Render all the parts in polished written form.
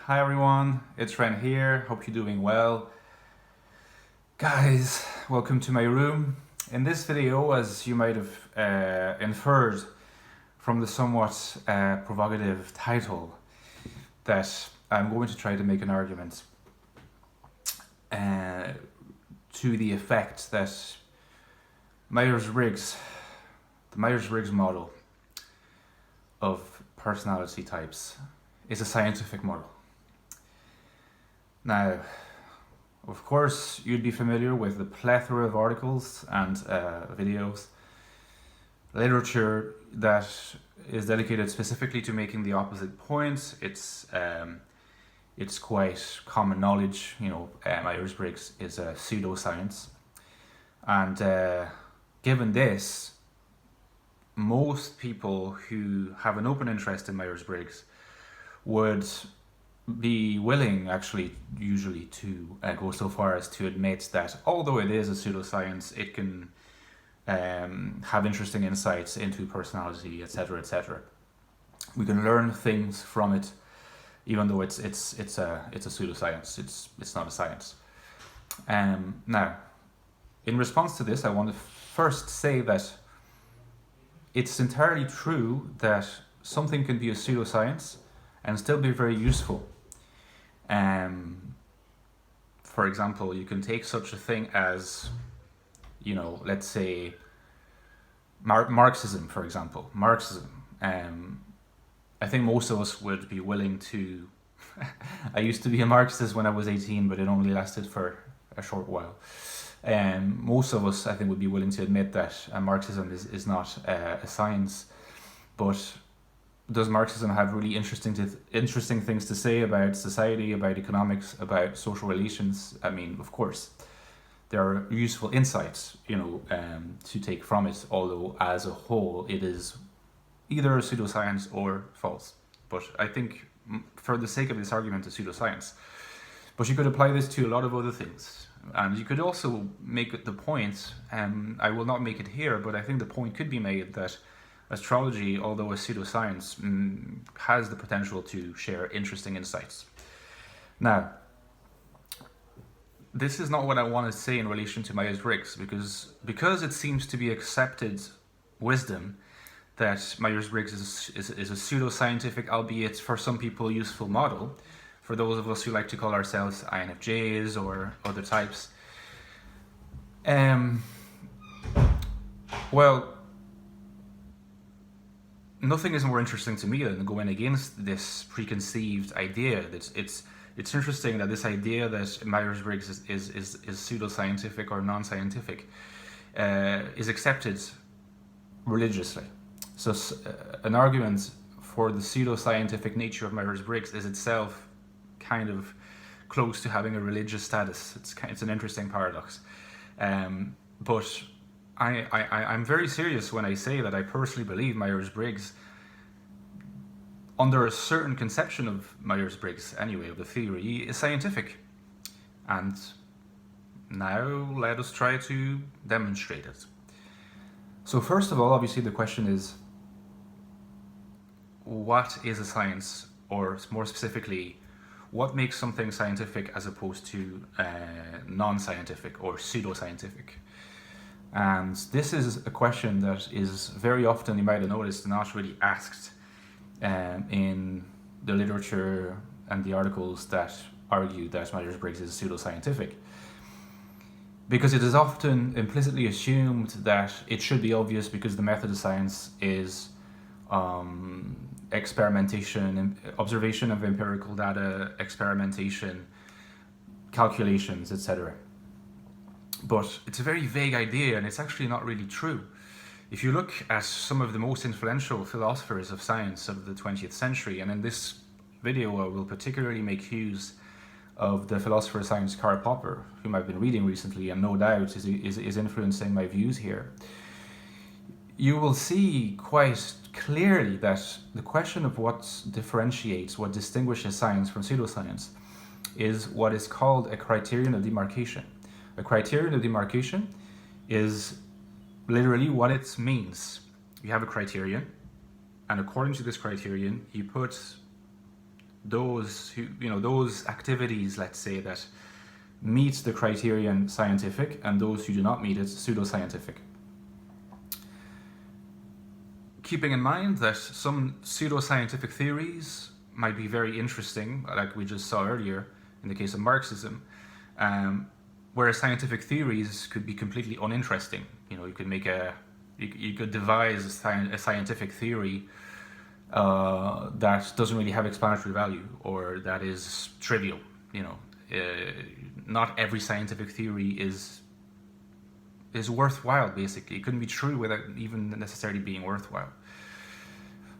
Hi everyone, it's Ren here. Hope you're doing well. Guys, welcome to my room. In this video, as you might have inferred from the somewhat provocative title, that I'm going to try to make an argument to the effect that Myers Briggs, the Myers Briggs model of personality types, is a scientific model. Now, of course, you'd be familiar with the plethora of articles and videos, literature that is dedicated specifically to making the opposite point. It's quite common knowledge, Myers Briggs is a pseudoscience, and given this, most people who have an open interest in Myers Briggs would be willing, actually, usually, to go so far as to admit that although it is a pseudoscience, it can have interesting insights into personality, etc., etc. We can learn things from it, even though it's a pseudoscience. It's not a science. Now, in response to this, I want to first say that it's entirely true that something can be a pseudoscience and still be very useful. For example, you can take such a thing as, let's say, Marxism, for example. Marxism. I think most of us would be willing to. I used to be a Marxist when I was 18, but it only lasted for a short while. Most of us, I think, would be willing to admit that Marxism is not a science, but does Marxism have really interesting things to say about society, about economics, about social relations? I mean, of course, there are useful insights, to take from it, although as a whole it is either a pseudoscience or false. But I think, for the sake of this argument, a pseudoscience. But you could apply this to a lot of other things. And you could also make the point, I will not make it here, but I think the point could be made that astrology, although a pseudoscience, has the potential to share interesting insights. Now, this is not what I want to say in relation to Myers Briggs, because it seems to be accepted wisdom that Myers Briggs is a pseudoscientific, albeit for some people useful model. For those of us who like to call ourselves INFJs or other types, well, nothing is more interesting to me than going against this preconceived idea. It's interesting that this idea that Myers Briggs is pseudoscientific or non-scientific is accepted religiously. So an argument for the pseudoscientific nature of Myers Briggs is itself kind of close to having a religious status. It's an interesting paradox, but I'm very serious when I say that I personally believe Myers Briggs, under a certain conception of Myers Briggs anyway, of the theory, is scientific. And now let us try to demonstrate it. So first of all, obviously the question is, what is a science? Or more specifically, what makes something scientific as opposed to non-scientific or pseudoscientific? And this is a question that is very often, you might have noticed, not really asked in the literature and the articles that argue that Myers Briggs is pseudoscientific. Because it is often implicitly assumed that it should be obvious because the method of science is experimentation, observation of empirical data, experimentation, calculations, etc. But it's a very vague idea, and it's actually not really true. If you look at some of the most influential philosophers of science of the 20th century, and in this video I will particularly make use of the philosopher of science Karl Popper, whom I've been reading recently and no doubt is influencing my views here, you will see quite clearly that the question of what differentiates, what distinguishes science from pseudoscience is what is called a criterion of demarcation. A criterion of demarcation is literally what it means. You have a criterion, and according to this criterion, you put those who, those activities, let's say, that meet the criterion scientific, and those who do not meet it pseudoscientific. Keeping in mind that some pseudoscientific theories might be very interesting, like we just saw earlier in the case of Marxism, whereas scientific theories could be completely uninteresting. You could make you could devise a scientific theory that doesn't really have explanatory value, or that is trivial. Not every scientific theory is worthwhile. Basically, it couldn't be true without even necessarily being worthwhile.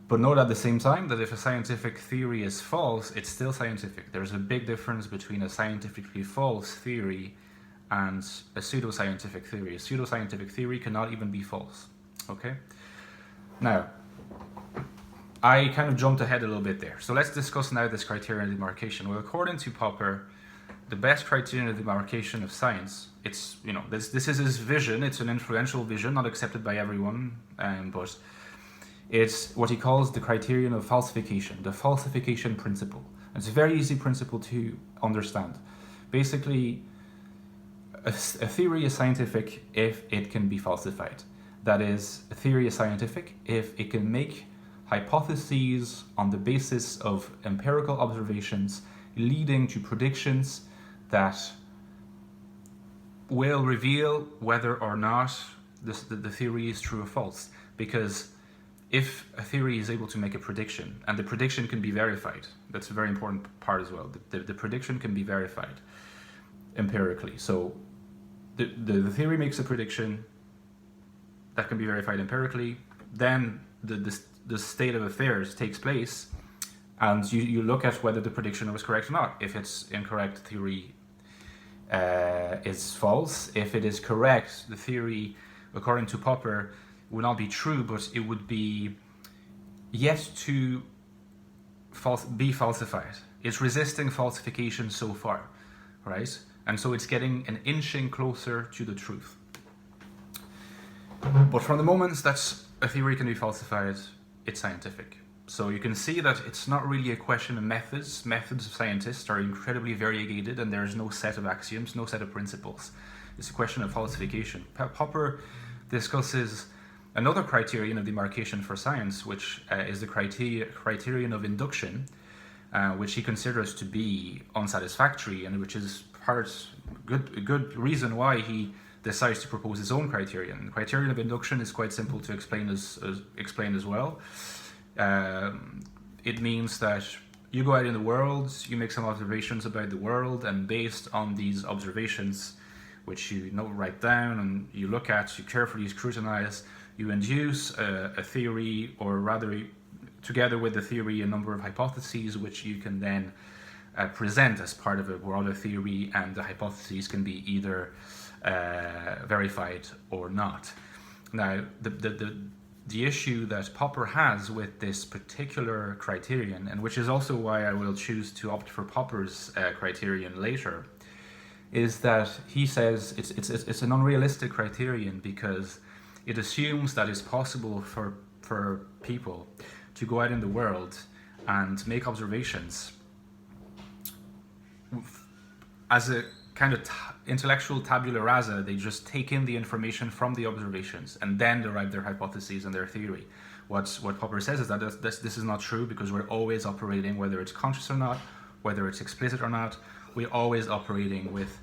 But note at the same time that if a scientific theory is false, it's still scientific. There's a big difference between a scientifically false theory and a pseudoscientific theory. A pseudoscientific theory cannot even be false. Okay? Now, I kind of jumped ahead a little bit there. So let's discuss now this criterion of demarcation. Well, according to Popper, the best criterion of demarcation of science, it's, this is his vision. It's an influential vision, not accepted by everyone, but it's what he calls the criterion of falsification, the falsification principle. It's a very easy principle to understand. Basically, a theory is scientific if it can be falsified. That is, a theory is scientific if it can make hypotheses on the basis of empirical observations leading to predictions that will reveal whether or not the theory is true or false. Because if a theory is able to make a prediction, and the prediction can be verified, that's a very important part as well, the prediction can be verified empirically. So the theory makes a prediction that can be verified empirically, then the state of affairs takes place, and you look at whether the prediction was correct or not. If it's incorrect, the theory is false. If it is correct, the theory, according to Popper, would not be true, but it would be yet to be falsified. It's resisting falsification so far, right? And so it's getting an inching closer to the truth. But from the moment that a theory can be falsified, it's scientific. So you can see that it's not really a question of methods. Methods of scientists are incredibly variegated, and there's no set of axioms, no set of principles. It's a question of falsification. Popper discusses another criterion of demarcation for science, which is the criterion of induction, which he considers to be unsatisfactory, and which is a good reason why he decides to propose his own criterion. The criterion of induction is quite simple to explain as well. It means that you go out in the world, you make some observations about the world, and based on these observations, which you write down and you look at, you carefully scrutinize, you induce a theory, or rather, together with the theory, a number of hypotheses, which you can then present as part of a broader theory, and the hypotheses can be either verified or not. Now, the issue that Popper has with this particular criterion, and which is also why I will choose to opt for Popper's criterion later, is that he says it's an unrealistic criterion because it assumes that it's possible for people to go out in the world and make observations as a kind of intellectual tabula rasa. They just take in the information from the observations and then derive their hypotheses and their theory. What Popper says is that this is not true, because we're always operating, whether it's conscious or not, whether it's explicit or not, we're always operating with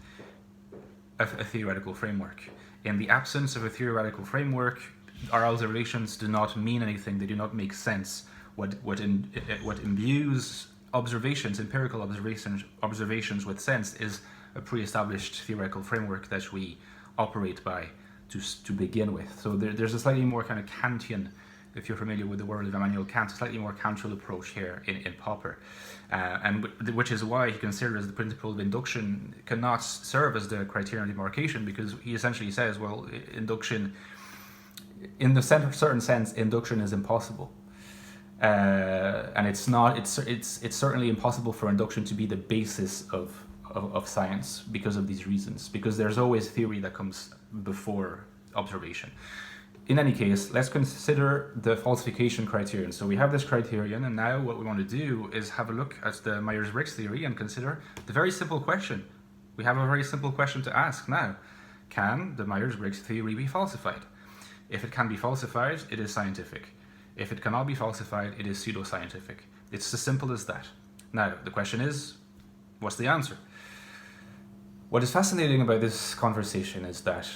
a theoretical framework. In the absence of a theoretical framework, our observations do not mean anything. They do not make sense. What imbues observations, empirical observations with sense, is a pre-established theoretical framework that we operate by to begin with. So there's a slightly more kind of Kantian, if you're familiar with the world of Immanuel Kant, a slightly more Kantian approach here in Popper, and which is why he considers the principle of induction cannot serve as the criterion of demarcation, because he essentially says, well, induction, in the certain sense, induction is impossible. And it's certainly impossible for induction to be the basis of science because of these reasons, because there's always theory that comes before observation. in any case, let's consider the falsification criterion. So we have this criterion, and now what we want to do is have a look at the Myers Briggs theory and consider the very simple question. We have a very simple question to ask now. Can the Myers Briggs theory be falsified? If it can be falsified, it is scientific. If it cannot be falsified, it is pseudoscientific. It's as simple as that. Now, the question is, what's the answer? What is fascinating about this conversation is that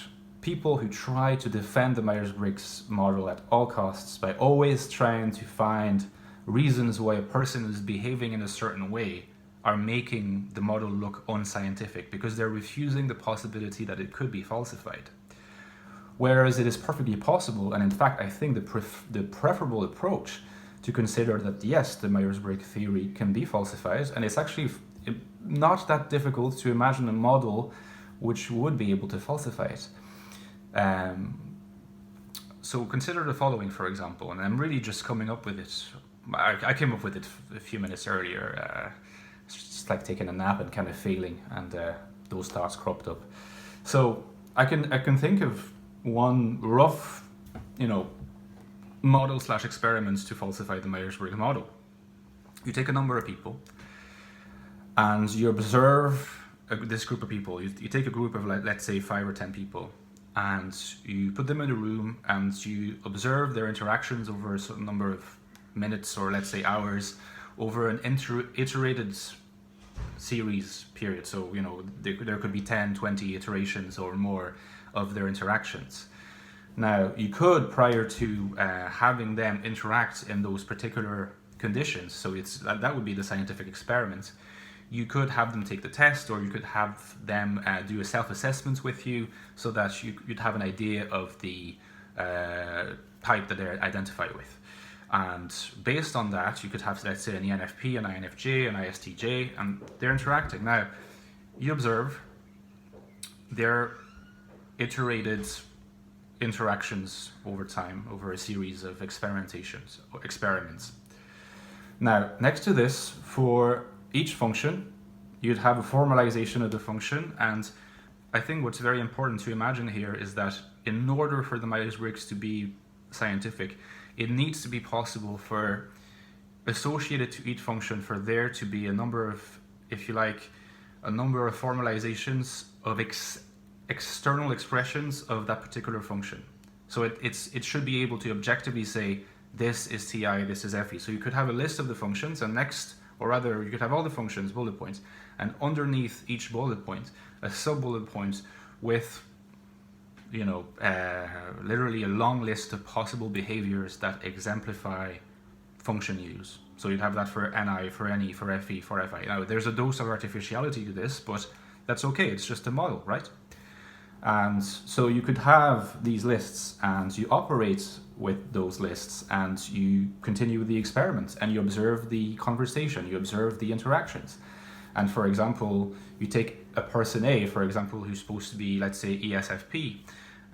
people who try to defend the Myers Briggs model at all costs by always trying to find reasons why a person is behaving in a certain way are making the model look unscientific because they're refusing the possibility that it could be falsified. Whereas it is perfectly possible, and in fact I think the preferable approach to consider that yes, the Myers Briggs theory can be falsified, and it's actually not that difficult to imagine a model which would be able to falsify it. So consider the following, for example, and I'm really just coming up with it. I came up with it a few minutes earlier. It's just like taking a nap and kind of failing, and those thoughts cropped up. So I can think of one rough, model / experiments to falsify the Myers Briggs model. You take a number of people, and you observe this group of people. You take a group of, let's say, 5 or 10 people, and you put them in a room and you observe their interactions over a certain number of minutes, or let's say hours, over an iterated series period. So there could be 10, 20 iterations or more of their interactions. Now you could, prior to having them interact in those particular conditions, so that would be the scientific experiment, you could have them take the test, or you could have them do a self-assessment with you, so that you'd have an idea of the type that they identify with. And based on that, you could have, let's say, an ENFP, an INFJ, an ISTJ, and they're interacting. Now, you observe their iterated interactions over time, over a series of experiments. Now, next to this, for each function, you'd have a formalization of the function, and I think what's very important to imagine here is that in order for the Myers-Briggs to be scientific, it needs to be possible for, associated to each function, for there to be a number of, if you like, a number of formalizations of external expressions of that particular function. So it should be able to objectively say, this is TI, this is FE. So you could have a list of the functions, and next, or rather, you could have all the functions, bullet points, and underneath each bullet point, a sub-bullet point with, literally a long list of possible behaviors that exemplify function use. So you'd have that for NI, for NE, for FE, for FI. Now, there's a dose of artificiality to this, but that's okay, it's just a model, right? And so you could have these lists, and you operate with those lists, and you continue with the experiment, and you observe the conversation, you observe the interactions. And for example, you take a person A, for example, who's supposed to be, let's say, ESFP,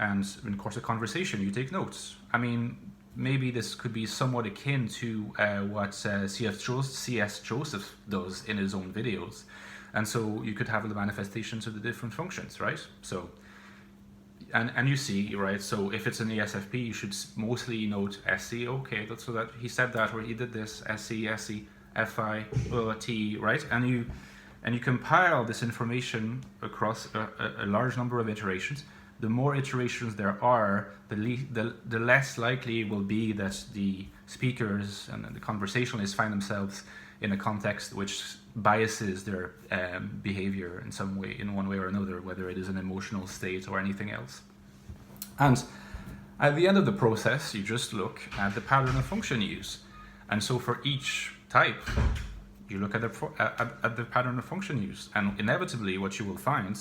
and in the course of conversation, you take notes. I mean, maybe this could be somewhat akin to what C.S. Joseph does in his own videos. And so you could have the manifestations of the different functions, right? So, and you see, right, so if it's an ESFP, you should mostly note SC, okay, that's so that he said that, or he did this, SC, FI, T, right? And you compile this information across a large number of iterations. The more iterations there are, the less likely it will be that the speakers and the conversationalists find themselves in a context which biases their behavior in some way, in one way or another, whether it is an emotional state or anything else. And at the end of the process, you just look at the pattern of function use. And so for each type, you look at the pattern of function use. And inevitably, what you will find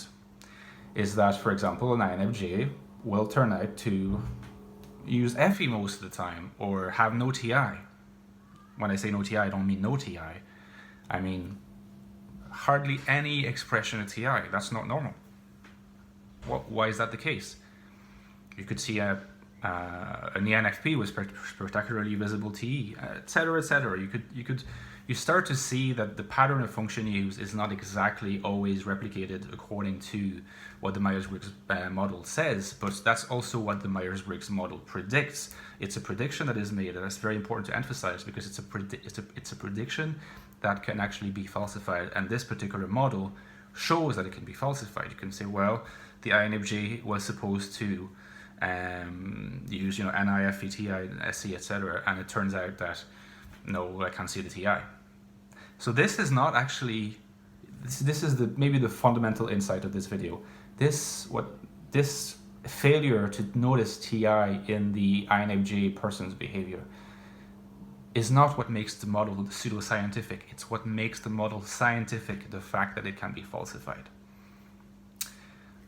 is that, for example, an INFJ will turn out to use FE most of the time, or have no TI. When I say no TI, I don't mean no TI. I mean hardly any expression of TI. That's not normal. Why is that the case? You could see an ENFP with particularly visible TE, etc., etc. You you start to see that the pattern of function used is not exactly always replicated according to what the Myers-Briggs model says, but that's also what the Myers-Briggs model predicts. It's a prediction that is made, and that's very important to emphasize because it's a prediction that can actually be falsified, and this particular model shows that it can be falsified. You can say, well, the INFJ was supposed to use, NI, FETI, SC, etc., and it turns out that no, I can't see the TI. So this is not actually, this is maybe the fundamental insight of this video. This failure to notice TI in the INFJ person's behavior is not what makes the model pseudoscientific. It's what makes the model scientific, the fact that it can be falsified.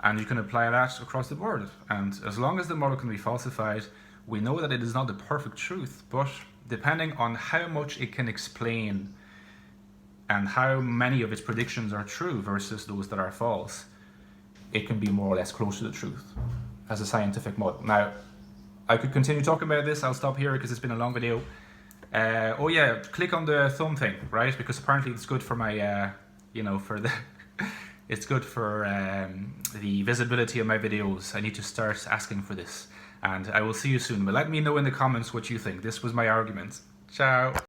And you can apply that across the board. And as long as the model can be falsified, we know that it is not the perfect truth, but depending on how much it can explain and how many of its predictions are true versus those that are false, it can be more or less close to the truth as a scientific model. Now, I could continue talking about this. I'll stop here because it's been a long video. Oh yeah, click on the thumb thing, right? Because apparently it's good for my, it's good for the visibility of my videos. I need to start asking for this. And I will see you soon. But let me know in the comments what you think. This was my argument. Ciao.